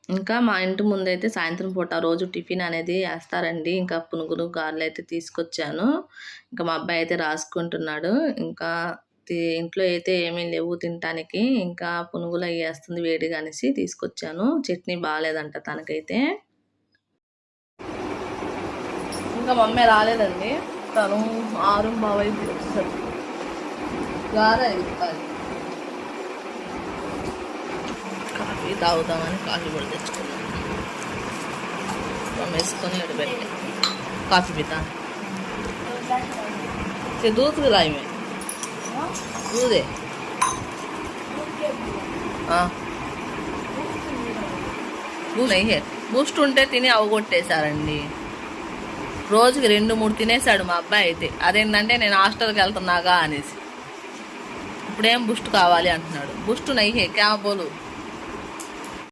ఇంకా మా ఇంటి ముందైతే సాయంత్రం పూట రోజు టిఫిన్ అనేది వేస్తారండి. ఇంకా పునుగులు, గారెలు అయితే తీసుకొచ్చాను. ఇంకా మా అబ్బాయి అయితే రాసుకుంటున్నాడు. ఇంకా ఇంట్లో అయితే ఏమీ లేవు తినటానికి. ఇంకా పునుగులు అవి వేస్తుంది వేడిగా అనేసి తీసుకొచ్చాను. చట్నీ బాగాలేదంట తనకైతే. ఇంకా మమ్మీ రాలేదండి. తను 6:15 వస్తుంది. గారె ఇవ్వాలి. కాఫీ తాగుదామని కాఫీ కూడా తెచ్చుకున్నాను. వేసుకొని ఎడబెట్టి కాఫీ पीता से दूध पिलाई में दूध है బూస్ట్ నయ్యే బూస్ట్ ఉంటే తిని అవగొట్టేశారండి. రోజుకి 2-3 తినేసాడు మా అబ్బాయి అయితే. అదేంటంటే నేను హాస్టల్కి వెళ్తున్నాగా అనేసి ఇప్పుడేం బూస్ట్ కావాలి అంటున్నాడు. బూస్ట్ నయ్యే క్యా బోలు